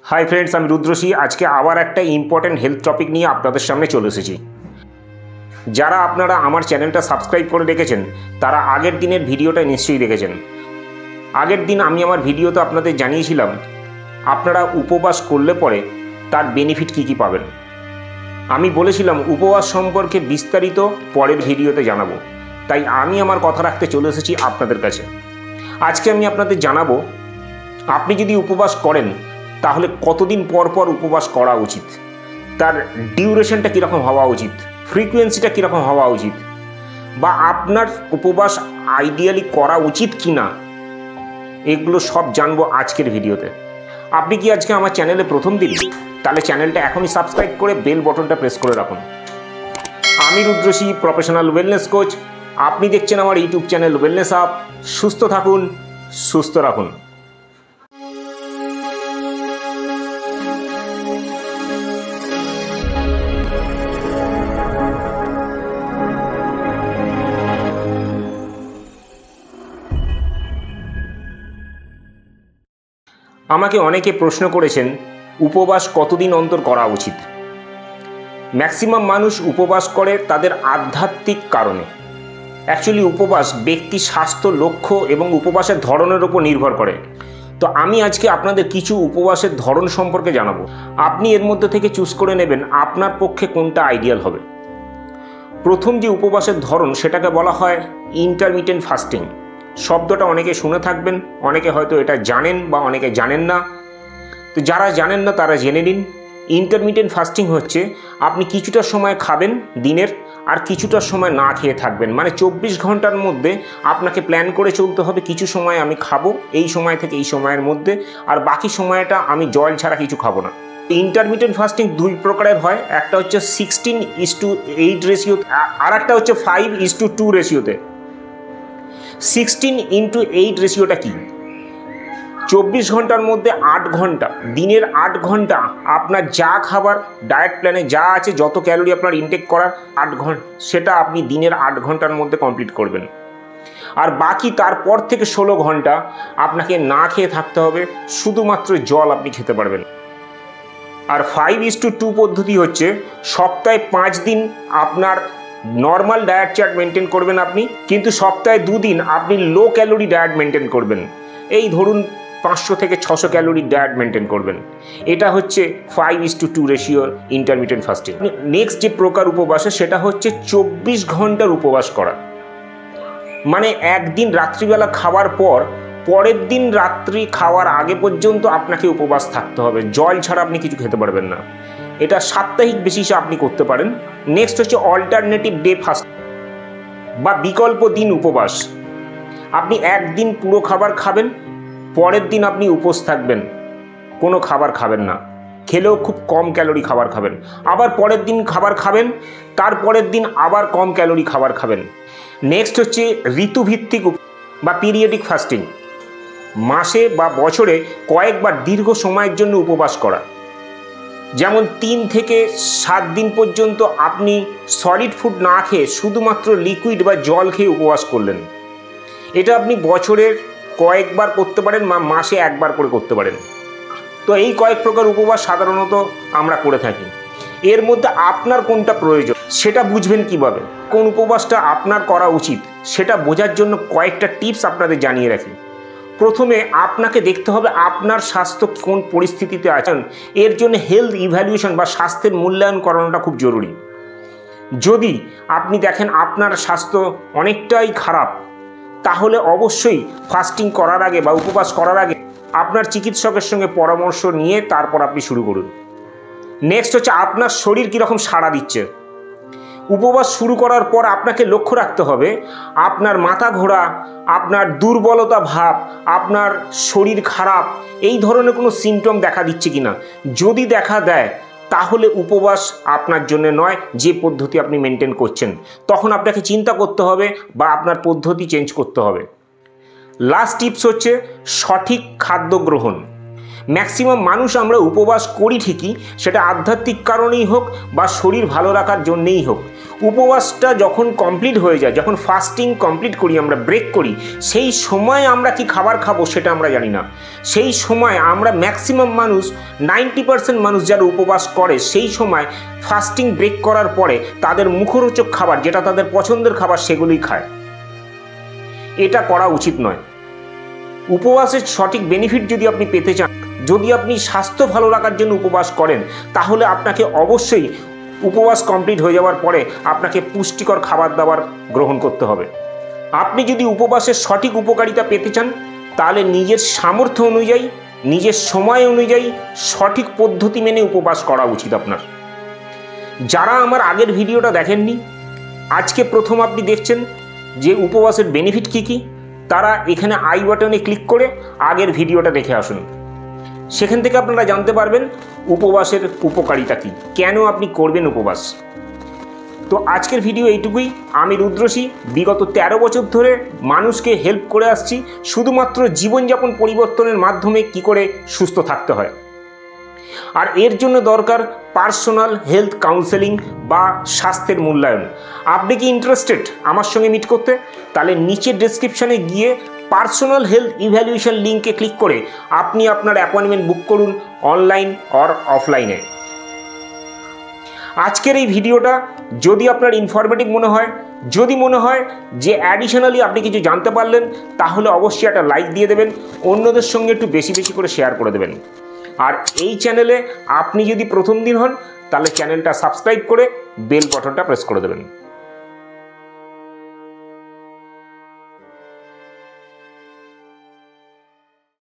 Hi friends আমি রুদ্রসী আজকে আবার একটা ইম্পর্টেন্ট হেলথ টপিক নিয়ে আপনাদের সামনে চলে এসেছি। যারা আপনারা আমার চ্যানেলটা সাবস্ক্রাইব করে রেখেছেন তারা আগের দিনের ভিডিওটা নিশ্চয়ই দেখেছেন। আগের দিন আমি আমার ভিডিওতে আপনাদের জানিয়েছিলাম আপনারা উপবাস করলে পরে তার বেনিফিট কী কী পাবেন। আমি বলেছিলাম উপবাস সম্পর্কে বিস্তারিত পরের ভিডিওতে জানাবো, তাই আমি আমার কথা রাখতে চলে এসেছি আপনাদের কাছে। আজকে আমি আপনাদের জানাবো আপনি যদি উপবাস করেন তাহলে কতদিন পর পর উপবাস করা উচিত, তার ডিউরেশনটা কীরকম হওয়া উচিত, ফ্রিকোয়েন্সিটা কীরকম হওয়া উচিত, বা আপনার উপবাস আইডিয়ালি করা উচিত কি না, এগুলো সব জানবো আজকের ভিডিওতে। আপনি কি আজকে আমার চ্যানেলে প্রথম দিন? তাহলে চ্যানেলটা এখনই সাবস্ক্রাইব করে বেল বটনটা প্রেস করে রাখুন। আমি রুদ্রসী, প্রফেশনাল ওয়েলনেস কোচ। আপনি দেখছেন আমার ইউটিউব চ্যানেল ওয়েলনেস আপ। সুস্থ থাকুন, সুস্থ রাখুন। আমাকে অনেকে প্রশ্ন করেছেন উপবাস কতদিন অন্তর করা উচিত। ম্যাক্সিমাম মানুষ উপবাস করে তাদের আধ্যাত্মিক কারণে। অ্যাকচুয়ালি উপবাস ব্যক্তি স্বাস্থ্য, লক্ষ্য এবং উপবাসের ধরনের উপর নির্ভর করে। তো আমি আজকে আপনাদের কিছু উপবাসের ধরন সম্পর্কে জানাবো। আপনি এর মধ্যে থেকে চুজ করে নেবেন আপনার পক্ষে কোনটা আইডিয়াল হবে। প্রথম যে উপবাসের ধরন সেটাকে বলা হয় ইন্টারমিটেন্ট ফাস্টিং। শব্দটা অনেকে শুনে থাকবেন, অনেকে হয়তো এটা জানেন বা অনেকে জানেন না। তো যারা জানেন না তারা জেনে নিন। ইন্টারমিটেন্ট ফাস্টিং হচ্ছে আপনি কিছুটা সময় খাবেন দিনের, আর কিছুটা সময় না খেয়ে থাকবেন। মানে 24 ঘন্টার মধ্যে আপনাকে প্ল্যান করে চলতে হবে কিছু সময় আমি খাবো এই সময় থেকে এই সময়ের মধ্যে, আর বাকি সময়টা আমি জল ছাড়া কিছু খাবো না। ইন্টারমিটেন্ট ফাস্টিং দুই প্রকারের হয়, একটা হচ্ছে 16:8 রেশিও, আর একটা হচ্ছে 5:2 রেশিওতে। 16:8 রেশিওটা কি? 24 ঘন্টার মধ্যে 8 ঘন্টা, দিনের 8 ঘন্টা আপনার যা খাবার ডায়েট প্ল্যানে যা আছে, যত ক্যালোরি আপনার ইনটেক করার 8 ঘন্টা, সেটা আপনি দিনের 8 ঘন্টার মধ্যে কমপ্লিট করবেন। আর বাকি তারপর থেকে 16 ঘন্টা আপনাকে না খেয়ে থাকতে হবে, শুধুমাত্র জল আপনি খেতে পারবেন। আর 5:2 পদ্ধতি হচ্ছে সপ্তাহে 5 দিন আপনার নর্মাল ডায়েট চার্ট মেনটেন করবেন আপনি, কিন্তু সপ্তাহে 2 দিন আপনি লো ক্যালোরি ডায়েট মেনটেন করবেন। এই ধরুন 500 থেকে 600 ক্যালোরি ডায়েট মেনটেন করবেন। এটা হচ্ছে 5:2 রেশিওর ইন্টারমিটেন্ট ফাস্টিং। নেক্সট যে প্রকার উপবাসে সেটা হচ্ছে 24 ঘন্টার উপবাস করা। মানে একদিন রাত্রিবেলা খাওয়ার পর পরের দিন রাত্রি খাওয়ার আগে পর্যন্ত আপনাকে উপবাস থাকতে হবে, জল ছাড়া আপনি কিছু খেতে পারবেন না। এটা সাপ্তাহিক বেসিসে আপনি করতে পারেন। নেক্সট হচ্ছে অল্টারনেটিভ ডে ফাস্ট বা বিকল্প দিন উপবাস। আপনি একদিন পুরো খাবার খাবেন, পরের দিন আপনি উপোস থাকবেন, কোনো খাবার খাবেন না, খেলেও খুব কম ক্যালোরি খাবার খাবেন। আবার পরের দিন খাবার খাবেন, তারপরের দিন আবার কম ক্যালোরি খাবার খাবেন। নেক্সট হচ্ছে ঋতুভিত্তিক বা পিরিয়ডিক ফাস্টিং। মাসে বা বছরে কয়েকবার দীর্ঘ সময়ের জন্য উপবাস করা। যেমন 3 থেকে 7 দিন পর্যন্ত আপনি সলিড ফুড না খেয়ে শুধুমাত্র লিকুইড বা জল খেয়ে উপবাস করলেন। এটা আপনি বছরের কয়েকবার করতে পারেন বা মাসে একবার করে করতে পারেন। তো এই কয়েক প্রকার উপবাস সাধারণত আমরা করে থাকি। এর মধ্যে আপনার কোনটা প্রয়োজন সেটা বুঝবেন কিভাবে, কোন উপবাসটা আপনার করা উচিত সেটা বোঝার জন্য কয়েকটা টিপস আপনাদের জানিয়ে রাখি। প্রথমে আপনাকে দেখতে হবে আপনার স্বাস্থ্য কোন পরিস্থিতিতে আছেন। এর জন্য হেলথ ইভ্যালুয়েশন বা স্বাস্থ্যের মূল্যায়ন করানোটা খুব জরুরি। যদি আপনি দেখেন আপনার স্বাস্থ্য অনেকটাই খারাপ, তাহলে অবশ্যই ফাস্টিং করার আগে বা উপবাস করার আগে আপনার চিকিৎসকের সঙ্গে পরামর্শ নিয়ে তারপর আপনি শুরু করুন। নেক্সট হচ্ছে আপনার শরীর কীরকম সাড়া দিচ্ছে। উপবাস শুরু করার পর আপনাকে লক্ষ্য রাখতে হবে আপনার মাথা ঘোরা, আপনার দুর্বলতা ভাব, আপনার শরীর খারাপ, এই ধরনের কোনো সিমটম দেখা দিচ্ছে কিনা। যদি দেখা দেয় তাহলে উপবাস আপনার জন্য নয়, যে পদ্ধতি আপনি মেনটেন করছেন। তখন আপনাকে চিন্তা করতে হবে বা আপনার পদ্ধতি চেঞ্জ করতে হবে। লাস্ট টিপস হচ্ছে সঠিক খাদ্য গ্রহণ। ম্যাক্সিমাম মানুষ আমরা উপবাস করি ঠিকই, সেটা আধ্যাত্মিক কারণেই হোক বা শরীর ভালো রাখার জন্যেই হোক। উপবাসটা যখন কমপ্লিট হয়ে যায়, যখন ফাস্টিং কমপ্লিট করি, আমরা ব্রেক করি, সেই সময় আমরা কি খাবার খাবো সেটা আমরা জানি না। সেই সময় আমরা ম্যাক্সিমাম মানুষ 90% মানুষ যারা উপবাস করে সেই সময় ফাস্টিং ব্রেক করার পরে তাদের মুখরোচক খাবার, যেটা তাদের পছন্দের খাবার, সেগুলোই খায়। এটা করা উচিত নয়। উপবাসের সঠিক বেনিফিট যদি আপনি পেতে চান, যদি আপনি স্বাস্থ্য ভালো রাখার জন্য উপবাস করেন, তাহলে আপনাকে অবশ্যই উপবাস কমপ্লিট হয়ে যাওয়ার পরে আপনাকে পুষ্টিকর খাবার দাবার গ্রহণ করতে হবে। আপনি যদি উপবাসের সঠিক উপকারিতা পেতে চান, তাহলে নিজের সামর্থ্য অনুযায়ী, নিজের সময় অনুযায়ী সঠিক পদ্ধতি মেনে উপবাস করা উচিত আপনার। যারা আমার আগের ভিডিওটা দেখেননি, আজকে প্রথম আপনি দেখছেন যে উপবাসের বেনিফিট কী কী, তারা এখানে আই বাটনে ক্লিক করে আগের ভিডিওটা দেখে আসুন। সেখান থেকে আপনারা জানতে পারবেন উপবাসের উপকারিতা কী, কেন আপনি করবেন উপবাস। তো আজকের ভিডিও এইটুকুই। আমি রুদ্রসী বিগত 13 বছর ধরে মানুষকে হেল্প করে আসছি শুধুমাত্র জীবনযাপন পরিবর্তনের মাধ্যমে কি করে সুস্থ থাকতে হয়। আর এর জন্য দরকার পার্সোনাল হেলথ কাউন্সেলিং বা স্বাস্থ্যের মূল্যায়ন। আপনি কি ইন্টারেস্টেড আমার সঙ্গে মিট করতে? তাহলে নিচের ডেসক্রিপশানে গিয়ে পার্সোনাল হেলথ ইভ্যালুয়েশন লিঙ্কে ক্লিক করে আপনি আপনার অ্যাপয়েন্টমেন্ট বুক করুন, অনলাইন অর অফলাইনে। আজকের এই ভিডিওটা যদি আপনার ইনফরমেটিভ মনে হয়, যদি মনে হয় যে অ্যাডিশনালি আপনি কিছু জানতে পারলেন, তাহলে অবশ্যই একটা লাইক দিয়ে দেবেন, অন্যদের সঙ্গে একটু বেশি বেশি করে শেয়ার করে দেবেন। আর এই চ্যানেলে আপনি যদি প্রথম দিন হন, তাহলে চ্যানেলটা সাবস্ক্রাইব করে বেল বাটনটা প্রেস করে দেবেন।